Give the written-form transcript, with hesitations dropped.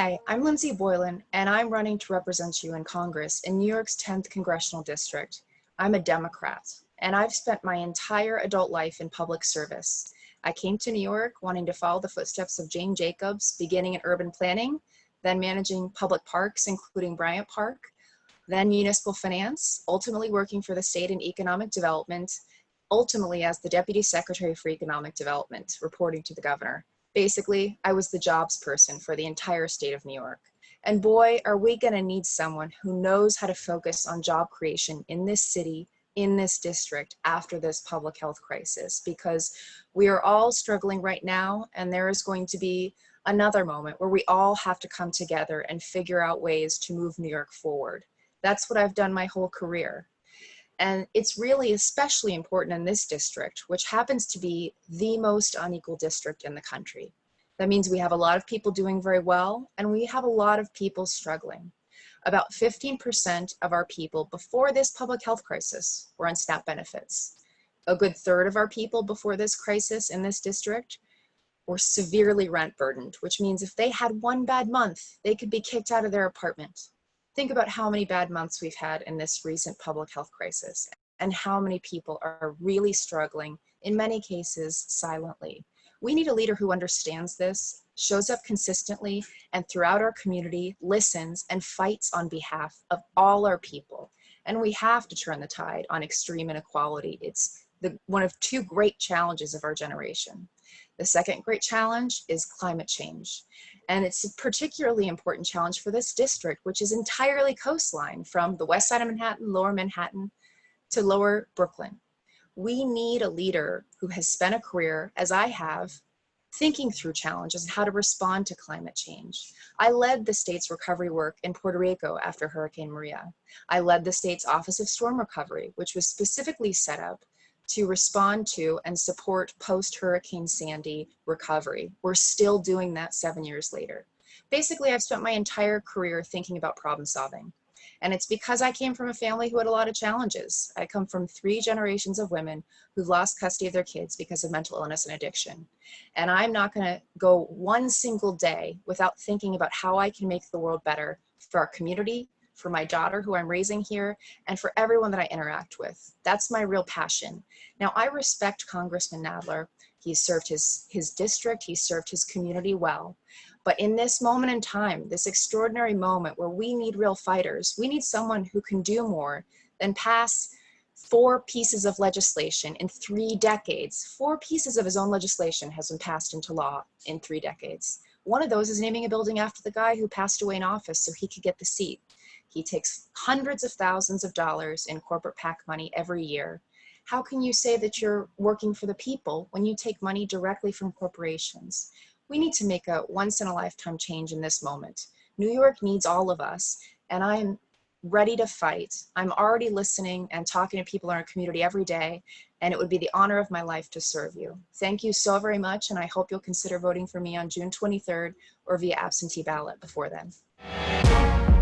Hi, I'm Lindsey Boylan, and I'm running to represent you in Congress in New York's 10th Congressional District. I'm a Democrat, and I've spent my entire adult life in public service. I came to New York wanting to follow the footsteps of Jane Jacobs, beginning in urban planning, then managing public parks, including Bryant Park, then municipal finance, ultimately working for the state in economic development, ultimately as the Deputy Secretary for Economic Development, reporting to the governor. Basically, I was the jobs person for the entire state of New York. And boy, are we gonna need someone who knows how to focus on job creation in this city, in this district, after this public health crisis, because we are all struggling right now, and there is going to be another moment where we all have to come together and figure out ways to move New York forward. That's what I've done my whole career. And it's really especially important in this district, which happens to be the most unequal district in the country. That means we have a lot of people doing very well, and we have a lot of people struggling. About 15% of our people before this public health crisis were on SNAP benefits. A good third of our people before this crisis in this district were severely rent burdened, which means if they had one bad month, they could be kicked out of their apartment. Think about how many bad months we've had in this recent public health crisis and how many people are really struggling, in many cases, silently. We need a leader who understands this, shows up consistently, and throughout our community, listens and fights on behalf of all our people. And we have to turn the tide on extreme inequality. It's one of two great challenges of our generation. The second great challenge is climate change. And it's a particularly important challenge for this district, which is entirely coastline from the west side of Manhattan, lower Manhattan, to lower Brooklyn. We need a leader who has spent a career, as I have, thinking through challenges and how to respond to climate change. I led the state's recovery work in Puerto Rico after Hurricane Maria. I led the state's Office of Storm Recovery, which was specifically set up to respond to and support post-Hurricane Sandy recovery. We're still doing that 7 years later. Basically, I've spent my entire career thinking about problem solving. And it's because I came from a family who had a lot of challenges. I come from 3 generations of women who've lost custody of their kids because of mental illness and addiction. And I'm not gonna go one single day without thinking about how I can make the world better for our community, for my daughter who I'm raising here, and for everyone that I interact with. That's my real passion. Now, I respect Congressman Nadler. He's served his district, he's served his community well. But in this moment in time, this extraordinary moment where we need real fighters, we need someone who can do more than pass 4 pieces of legislation in 3 decades. 4 pieces of his own legislation has been passed into law in 3 decades. One of those is naming a building after the guy who passed away in office so he could get the seat. He takes hundreds of thousands of dollars in corporate PAC money every year. How can you say that you're working for the people when you take money directly from corporations? We need to make a once-in-a-lifetime change in this moment. New York needs all of us, and I'm ready to fight. I'm already listening and talking to people in our community every day, and it would be the honor of my life to serve you. Thank you so very much, and I hope you'll consider voting for me on June 23rd or via absentee ballot before then.